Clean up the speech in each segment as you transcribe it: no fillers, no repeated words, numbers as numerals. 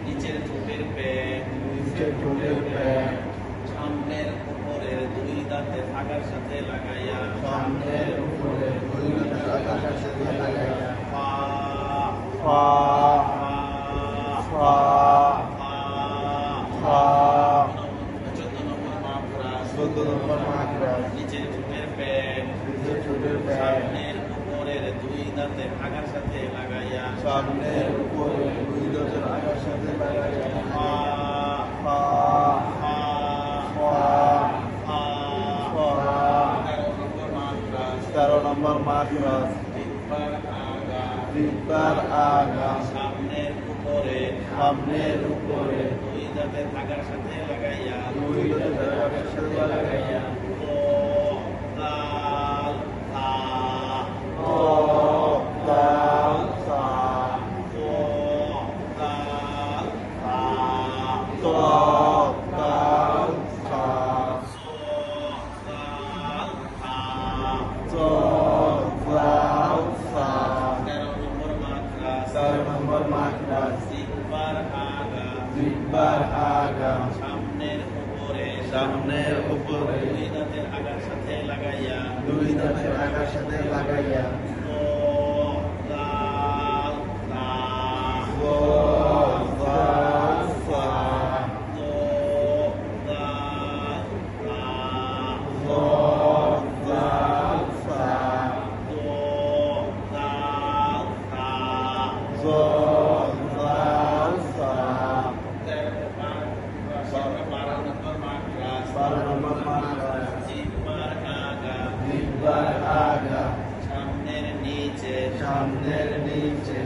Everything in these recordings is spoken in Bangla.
নিচের ঠোঁটের সামনের উপরের দুই দাঁতে থাকার সাথে লাগাইয়া নিচের ঠোঁটের পেট সামনের উপরের দুই দাঁতে থাকার সাথে লাগাইয়া তেরো নম্বর মাদ্রাস জিহ্বার আগা সামনের উপরে দুই দাঁতে থাকার সাথে লাগাইয়া জিহ্বার আগা সামনের উপরে দুই দাঁতের আগার সাথে লাগাইয়া সামনের নিচে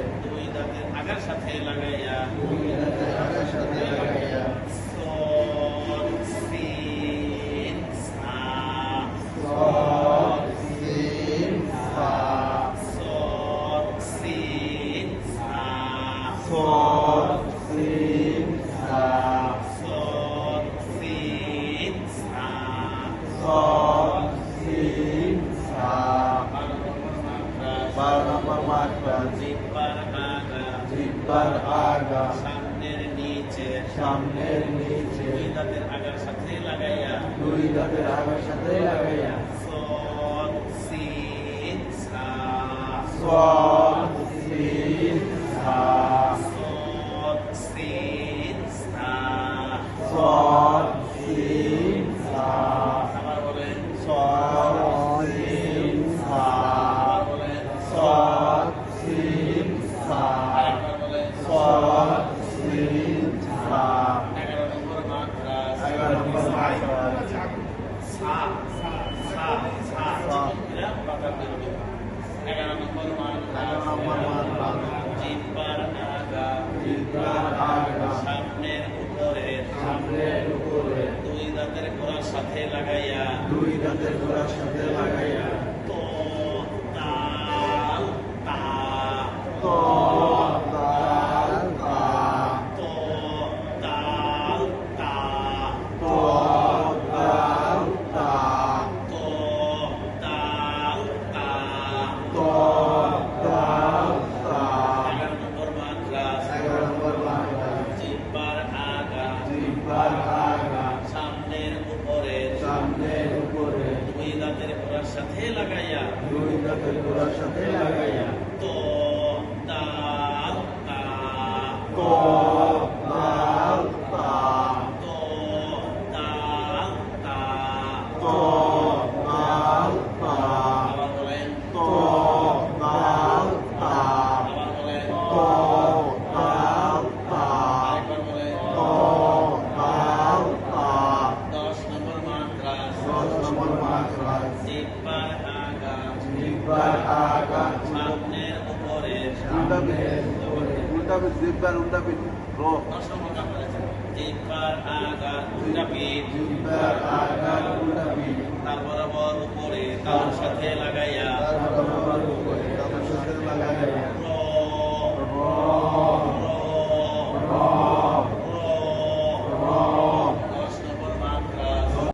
দুই দাঁতের আগার সাথে লাগাইয়া জিহ্বার আগা সামনের নিচে দুই দাঁতের আগার সাথে লাগাইয়া সামনের উপরে দুই দাঁতের গোড়ার সাথে লাগাইয়া তো তাল তা তো তাল তা তো তাল তা তো তাল তা তো তাল তা 11 নম্বর মাদ্রাস জিহ্বার আগা সামনের উপরে দুই দাঁতের গোড়ার সাথে লাগাইয়া তো তাল তা তো তাল তা জিহ্বার উল্টা পিঠ রো নসমকা বলেছেন জিহ্বার আগা উল্টা পিঠ জিহ্বার আগা উল্টা পিঠ তার বরাবর উপরে তালুর সাথে লাগাইয়া